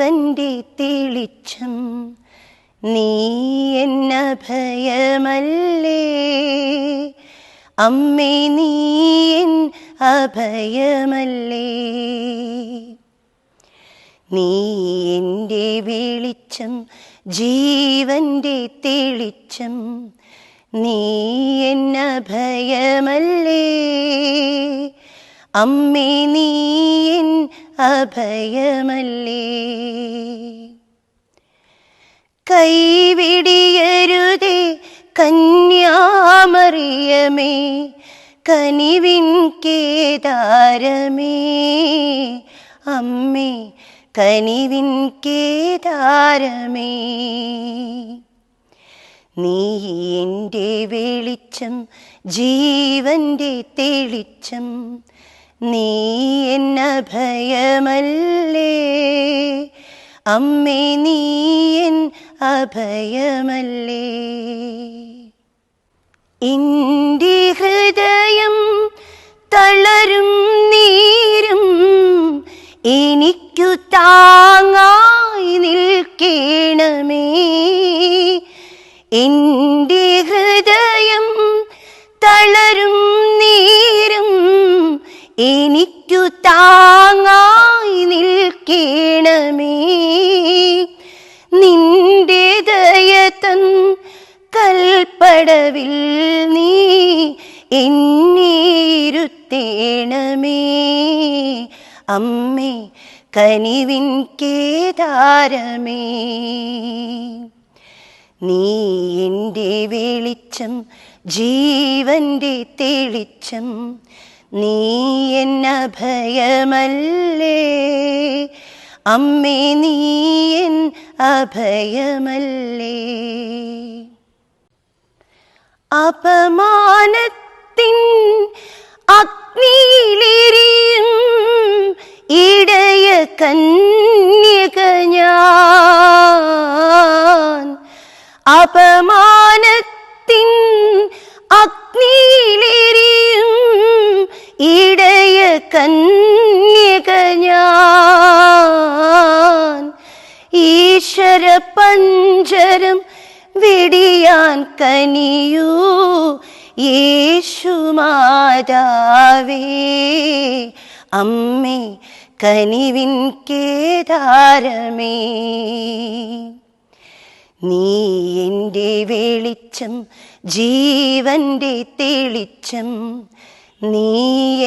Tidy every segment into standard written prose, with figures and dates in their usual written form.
ജീവന്റെ തെളിച്ചം, നീ എന്നഭയമല്ലേ. അമ്മേ നീ എൻ അഭയമല്ലേ. നീ എൻ്റെ വെളിച്ചം, ജീവന്റെ തെളിച്ചം, നീ എന്നഭയമല്ലേ. അമ്മേ നീ എൻ അഭയമല്ലേ. കൈവിടിയരുതേ കന്യാമറിയമേ, കനിവിൻ കേദാരമേ. അമ്മേ കനിവിൻ കേദാരമേ. നീ എൻ്റെ വെളിച്ചം, ജീവന്റെ തെളിച്ചം, നീ എന്നഭയമല്ലേ. അമ്മേ നീ എൻ അഭയമല്ലേ. എൻ്റെ ഹൃദയം തളരും നീരും എനിക്കു താങ്ങായി നിൽക്കണമേ. എൻ്റെ ഹൃദയം തളരും നീരും എനിക്കു താങ്ങായി നിൽക്കണമേ. നിന്റെ ദയതൻ കൽപ്പടവിൽ നീ എന്നെ ഇരുത്തേണമേ. അമ്മേ കനിവിൻ കേദാരമേ. നീ എൻ്റെ വെളിച്ചം, ജീവന്റെ തെളിച്ചം, നീ എന്നഭയമല്ലേ. അമ്മേ നീ എൻ അഭയമല്ലേ. അപമാനത്തിൻ അഗ്നിയിലെരിയും ഇടയ കന്യക ഞാൻ. അപമാനത്തിൻ അഗ്നിയിലെരിയും ഇടയ കന്യക ഞാൻ. ഈശ്വര പഞ്ചരം വെടിയാൻ കനിയൂ യേശുമാതാവേ. അമ്മേ കനിവിൻ കേദാരമേ. നീ എൻ്റെ വെളിച്ചം, ജീവന്റെ തെളിച്ചം, നീ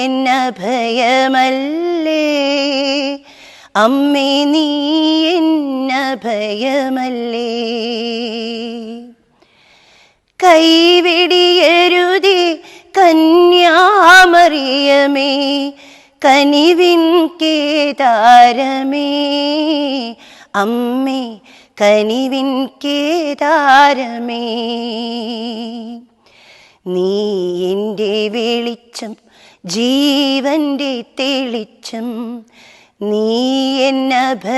എന്നഭയമല്ലേ. അമ്മേ നീ എന്നഭയമല്ലേ. കൈവിടിയരുതേ കന്യാമറിയമേ, കനിവിൻ കേദാരമേ. അമ്മേ കനിവിൻ കേദാരമേ. നീ എൻ്റെ വെളിച്ചം, ജീവന്റെ തെളിച്ചം, നീ എന്നഭയമല്ലേ.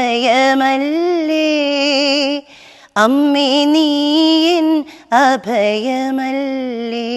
അമ്മേ നീ എൻ അഭയമല്ലേ.